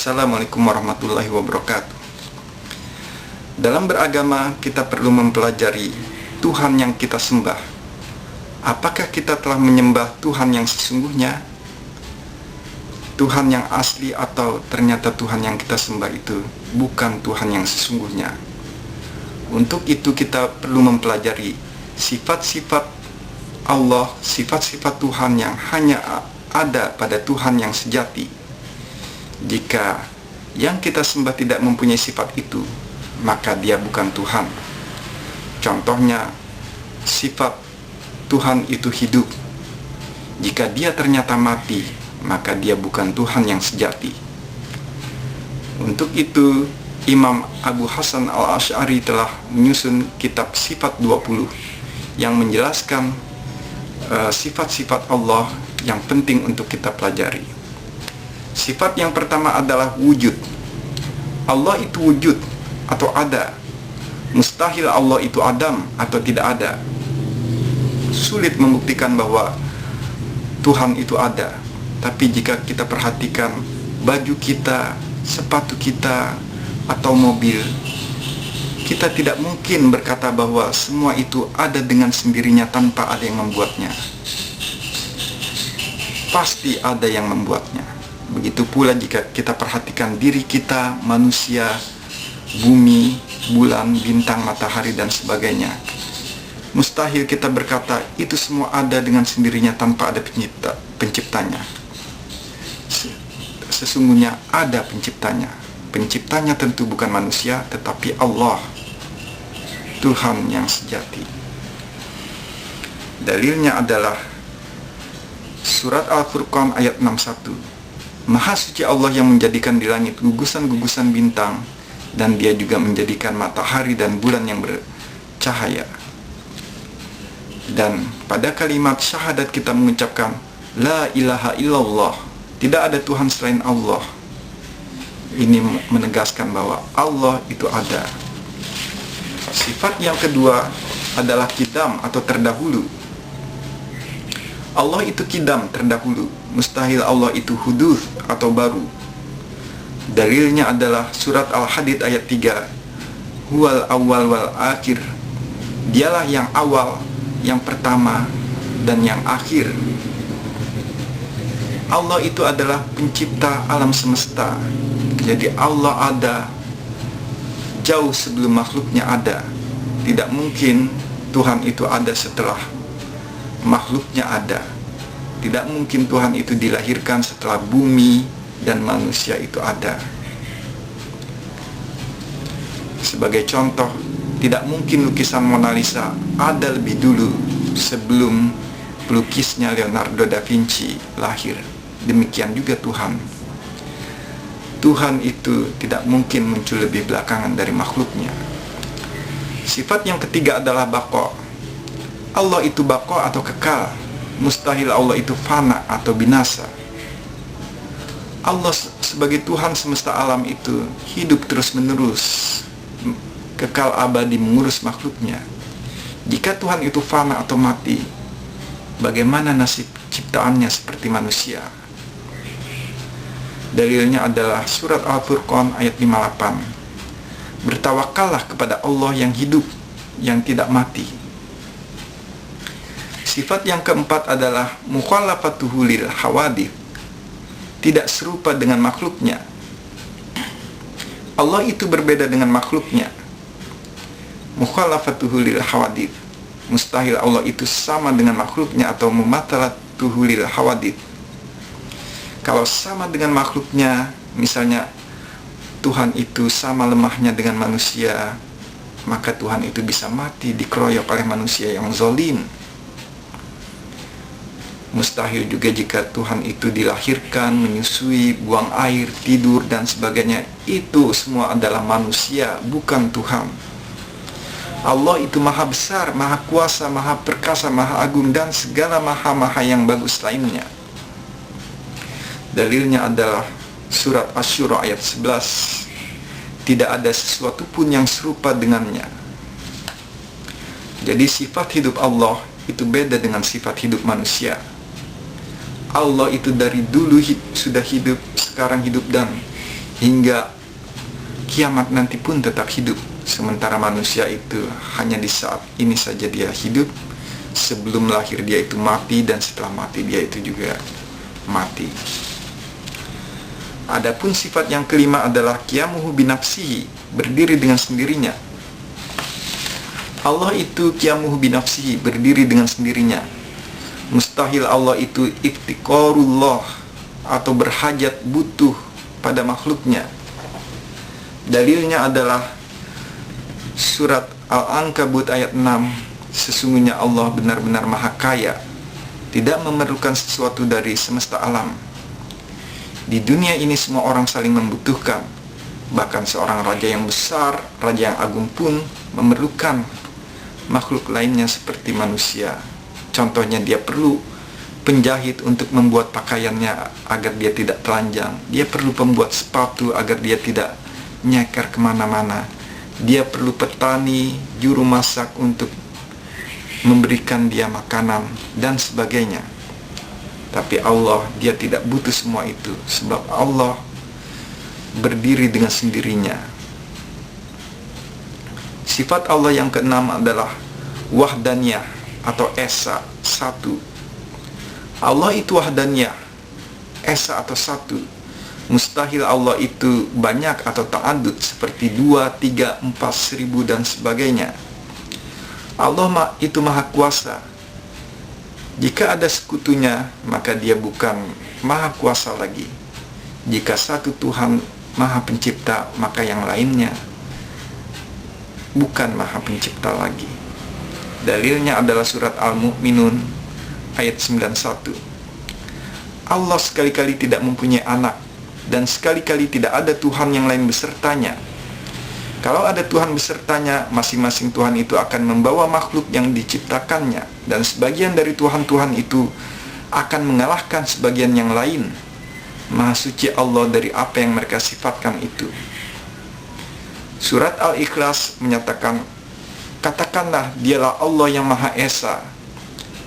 Assalamualaikum warahmatullahi wabarakatuh. Dalam beragama kita perlu mempelajari Tuhan yang kita sembah. Apakah kita telah menyembah Tuhan yang sesungguhnya? Tuhan yang asli atau ternyata Tuhan yang kita sembah itu bukan Tuhan yang sesungguhnya? Untuk itu kita perlu mempelajari sifat-sifat Allah, sifat-sifat Tuhan yang hanya ada pada Tuhan yang sejati. Jika yang kita sembah tidak mempunyai sifat itu, maka dia bukan Tuhan. Contohnya, sifat Tuhan itu hidup. Jika dia ternyata mati, maka dia bukan Tuhan yang sejati. Untuk itu, Imam Abu Hasan al-Asy'ari telah menyusun kitab Sifat 20 yang menjelaskan sifat-sifat Allah yang penting untuk kita pelajari. Sifat yang pertama adalah wujud. Allah itu wujud atau ada. Mustahil Allah itu adam atau tidak ada. Sulit membuktikan bahwa Tuhan itu ada. Tapi jika kita perhatikan baju kita, sepatu kita, atau mobil, kita tidak mungkin berkata bahwa semua itu ada dengan sendirinya tanpa ada yang membuatnya. Pasti ada yang membuatnya. Begitu pula jika kita perhatikan diri kita, manusia, bumi, bulan, bintang, matahari, dan sebagainya. Mustahil kita berkata itu semua ada dengan sendirinya tanpa ada penciptanya. Sesungguhnya ada penciptanya. Penciptanya tentu bukan manusia, tetapi Allah, Tuhan yang sejati. Dalilnya adalah surat Al-Furqan ayat 61. Maha suci Allah yang menjadikan di langit gugusan-gugusan bintang, dan dia juga menjadikan matahari dan bulan yang bercahaya. Dan pada kalimat syahadat kita mengucapkan La ilaha illallah, tidak ada Tuhan selain Allah. Ini menegaskan bahwa Allah itu ada. Sifat yang kedua adalah kidam atau terdahulu. Allah itu kidam, terdahulu. Mustahil Allah itu huduth atau baru. Dalilnya adalah surat Al-Hadid ayat 3. Huwal awal wal akhir. Dialah yang awal, yang pertama, dan yang akhir. Allah itu adalah pencipta alam semesta. Jadi Allah ada jauh sebelum makhluknya ada. Tidak mungkin Tuhan itu ada setelah makhluknya ada. Tidak mungkin Tuhan itu dilahirkan setelah bumi dan manusia itu ada. Sebagai contoh, tidak mungkin lukisan Mona Lisa ada lebih dulu sebelum pelukisnya Leonardo da Vinci lahir. Demikian juga Tuhan. Tuhan itu tidak mungkin muncul lebih belakangan dari makhluknya. Sifat yang ketiga adalah baqo. Allah itu baqo atau kekal. Mustahil Allah itu fana atau binasa. Allah sebagai Tuhan semesta alam itu hidup terus-menerus, kekal abadi mengurus makhluknya. Jika Tuhan itu fana atau mati, bagaimana nasib ciptaannya seperti manusia? Dalilnya adalah surat Al-Furqan ayat 58. Bertawakallah kepada Allah yang hidup, yang tidak mati. Sifat yang keempat adalah mukhalafatuhu lil hawadith. Tidak serupa dengan makhluknya. Allah itu berbeda dengan makhluknya. Mukhalafatuhu lil hawadith. Mustahil Allah itu sama dengan makhluknya atau mumathalatuhu lil hawadith. Kalau sama dengan makhluknya, misalnya Tuhan itu sama lemahnya dengan manusia, maka Tuhan itu bisa mati dikeroyok oleh manusia yang zalim. Mustahil juga jika Tuhan itu dilahirkan, menyusui, buang air, tidur, dan sebagainya. Itu semua adalah manusia, bukan Tuhan. Allah itu maha besar, maha kuasa, maha perkasa, maha agung, dan segala maha-maha yang bagus lainnya. Dalilnya adalah surat Asy-Syura ayat 11. Tidak ada sesuatu pun yang serupa dengannya. Jadi sifat hidup Allah itu beda dengan sifat hidup manusia. Allah itu dari dulu sudah hidup, sekarang hidup, dan hingga kiamat nanti pun tetap hidup. Sementara manusia itu hanya di saat ini saja dia hidup, sebelum lahir dia itu mati, dan setelah mati dia itu juga mati. Adapun sifat yang kelima adalah qiyamuhu binafsihi, berdiri dengan sendirinya. Allah itu qiyamuhu binafsihi, berdiri dengan sendirinya. Mustahil Allah itu iftiqarullah, atau berhajat butuh pada makhluknya. Dalilnya adalah surat Al-Ankabut ayat 6. Sesungguhnya Allah benar-benar maha kaya, tidak memerlukan sesuatu dari semesta alam. Di dunia ini semua orang saling membutuhkan. Bahkan seorang raja yang besar, raja yang agung pun memerlukan makhluk lainnya seperti manusia. Contohnya dia perlu penjahit untuk membuat pakaiannya agar dia tidak telanjang. Dia perlu pembuat sepatu agar dia tidak nyekar kemana-mana. Dia perlu petani, juru masak untuk memberikan dia makanan dan sebagainya. Tapi Allah, dia tidak butuh semua itu, sebab Allah berdiri dengan sendirinya. Sifat Allah yang keenam adalah wahdaniyah atau esa, satu. Allah itu wahdaniyah, esa atau satu. Mustahil Allah itu banyak atau ta'adud seperti 2, 3, 4, 1000 dan sebagainya. Allah itu maha kuasa. Jika ada sekutunya, maka dia bukan maha kuasa lagi. Jika satu Tuhan maha pencipta, maka yang lainnya bukan maha pencipta lagi. Dalilnya adalah surat Al-Mu'minun ayat 91. Allah sekali-kali tidak mempunyai anak, dan sekali-kali tidak ada Tuhan yang lain besertanya. Kalau ada Tuhan besertanya, masing-masing Tuhan itu akan membawa makhluk yang diciptakannya, dan sebagian dari Tuhan-Tuhan itu akan mengalahkan sebagian yang lain. Maha suci Allah dari apa yang mereka sifatkan itu. Surat Al-Ikhlas menyatakan, katakanlah dialah Allah yang Maha Esa.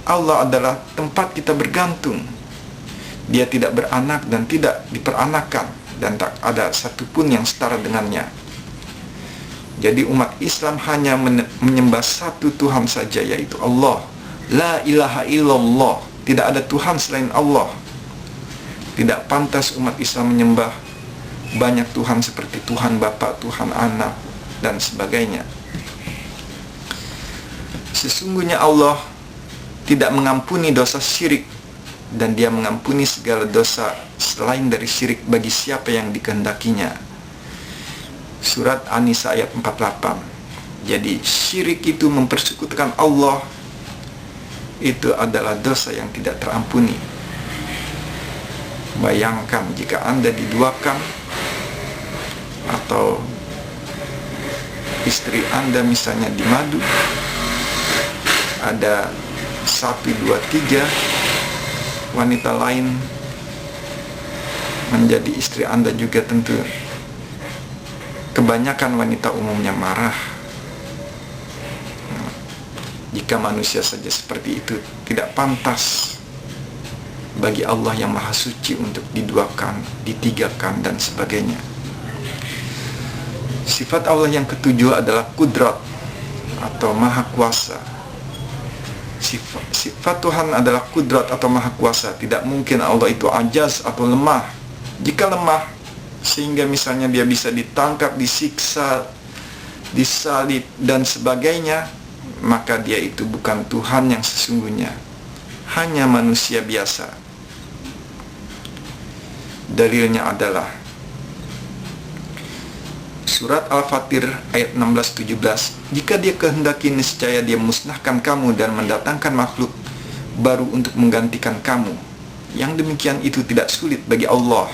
Allah adalah tempat kita bergantung. Dia tidak beranak dan tidak diperanakan, dan tak ada satupun yang setara dengannya. Jadi umat Islam hanya menyembah satu Tuhan saja, yaitu Allah. La ilaha illallah, tidak ada Tuhan selain Allah. Tidak pantas umat Islam menyembah banyak Tuhan seperti Tuhan Bapa, Tuhan Anak, dan sebagainya. Sesungguhnya Allah tidak mengampuni dosa syirik, dan dia mengampuni segala dosa selain dari syirik bagi siapa yang dikehendakinya. Surat An-Nisa ayat 48. Jadi syirik itu mempersekutukan Allah, itu adalah dosa yang tidak terampuni. Bayangkan jika Anda diduakan, atau istri Anda misalnya dimadu, ada 1, 2, 3 wanita lain menjadi istri Anda juga, tentu kebanyakan wanita umumnya marah. Jika manusia saja seperti itu, tidak pantas bagi Allah yang maha suci untuk diduakan, ditigakan, dan sebagainya. Sifat Allah yang ketujuh adalah kudrat atau maha kuasa. Sifat Tuhan adalah kudrat atau maha kuasa. Tidak mungkin Allah itu ajaz atau lemah. Jika lemah, sehingga misalnya dia bisa ditangkap, disiksa, disalib, dan sebagainya, maka dia itu bukan Tuhan yang sesungguhnya, hanya manusia biasa. Dalilnya adalah surat Al-Fatir ayat 16-17. Jika dia kehendaki, niscaya dia musnahkan kamu dan mendatangkan makhluk baru untuk menggantikan kamu. Yang demikian itu tidak sulit bagi Allah.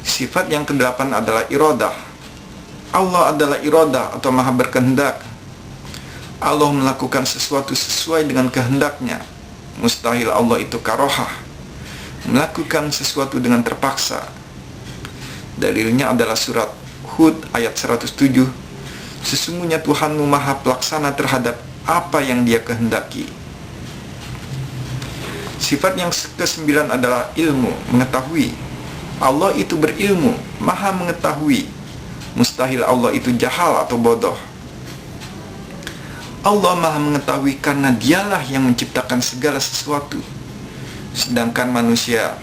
Sifat yang kedelapan adalah iradah. Allah adalah iradah atau maha berkehendak. Allah melakukan sesuatu sesuai dengan kehendaknya. Mustahil Allah itu karohah, melakukan sesuatu dengan terpaksa. Dalilnya adalah surat Hud ayat 107. Sesungguhnya Tuhanmu maha pelaksana terhadap apa yang dia kehendaki. Sifat yang ke-9 adalah ilmu, mengetahui. Allah itu berilmu, maha mengetahui. Mustahil Allah itu jahal atau bodoh. Allah maha mengetahui karena dialah yang menciptakan segala sesuatu. Sedangkan manusia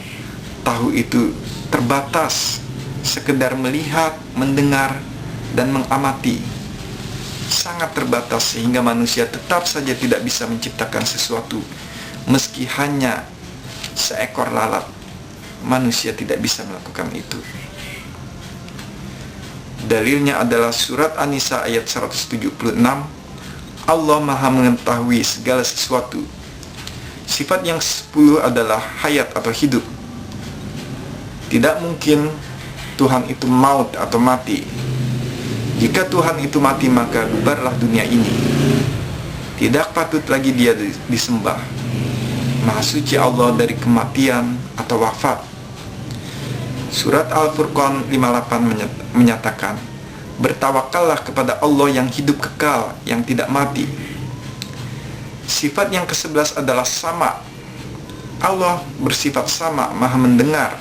tahu itu terbatas, sekedar melihat, mendengar, dan mengamati. Sangat terbatas sehingga manusia tetap saja tidak bisa menciptakan sesuatu. Meski hanya seekor lalat, manusia tidak bisa melakukan itu. Dalilnya adalah surat An-Nisa ayat 176. Allah maha mengetahui segala sesuatu. Sifat yang 10 adalah hayat atau hidup. Tidak mungkin Tuhan itu maut atau mati. Jika Tuhan itu mati, maka bubarlah dunia ini. Tidak patut lagi dia disembah. Maha suci Allah dari kematian atau wafat. Surat Al-Furqan 58 menyatakan, bertawakallah kepada Allah yang hidup kekal, yang tidak mati. Sifat yang ke-11 adalah sama. Allah bersifat sama, maha mendengar.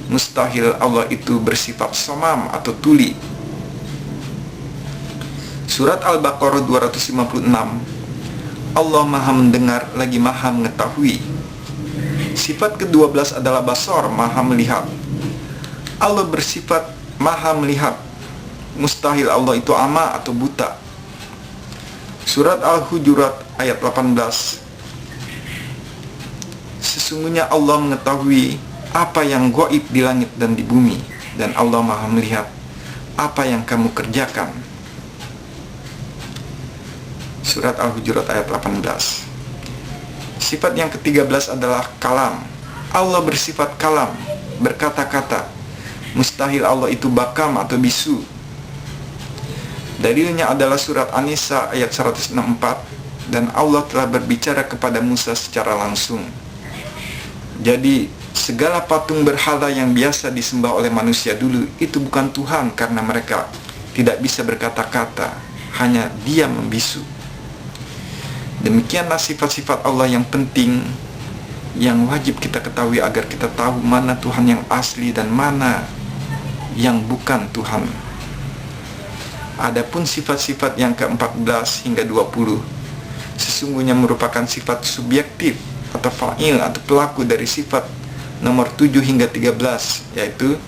Mustahil Allah itu bersifat somam atau tuli. Surat Al-Baqarah 256, Allah maha mendengar lagi maha mengetahui. Sifat ke-12 adalah basar, maha melihat. Allah bersifat maha melihat. Mustahil Allah itu ama atau buta. Surat Al-Hujurat ayat 18, sesungguhnya Allah mengetahui apa yang gaib di langit dan di bumi, dan Allah maha melihat apa yang kamu kerjakan. Surat Al-Hujurat ayat 18. Sifat yang ke-13 adalah kalam. Allah bersifat kalam, berkata-kata. Mustahil Allah itu bakam atau bisu. Dalilnya adalah surat An-Nisa ayat 164, dan Allah telah berbicara kepada Musa secara langsung. Jadi segala patung berhala yang biasa disembah oleh manusia dulu itu bukan Tuhan, karena mereka tidak bisa berkata-kata, hanya Dia membisu. Demikianlah sifat-sifat Allah yang penting, yang wajib kita ketahui agar kita tahu mana Tuhan yang asli dan mana yang bukan Tuhan. Adapun sifat-sifat yang ke-14 hingga 20 sesungguhnya merupakan sifat subjektif atau fa'il atau pelaku dari sifat nomor 7 hingga 13, yaitu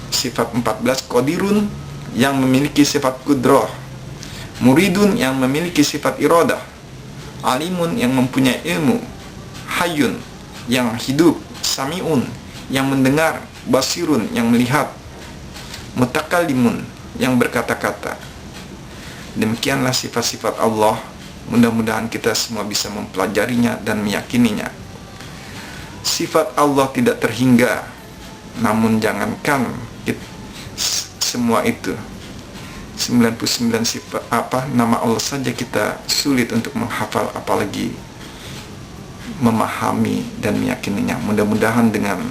sifat 14 qadirun yang memiliki sifat qudrah, muridun yang memiliki sifat iradah, alimun yang mempunyai ilmu, hayyun yang hidup, sami'un yang mendengar, basirun yang melihat, mutakallimun yang berkata-kata. Demikianlah sifat-sifat Allah. Mudah-mudahan kita semua bisa mempelajarinya dan meyakininya. Sifat Allah tidak terhingga. Namun jangankan semua itu, 99 sifat nama Allah saja kita sulit untuk menghafal, apalagi memahami dan meyakininya. Mudah-mudahan dengan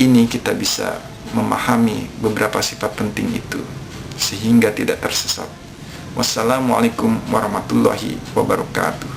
ini kita bisa memahami beberapa sifat penting itu sehingga tidak tersesat. Wassalamualaikum warahmatullahi wabarakatuh.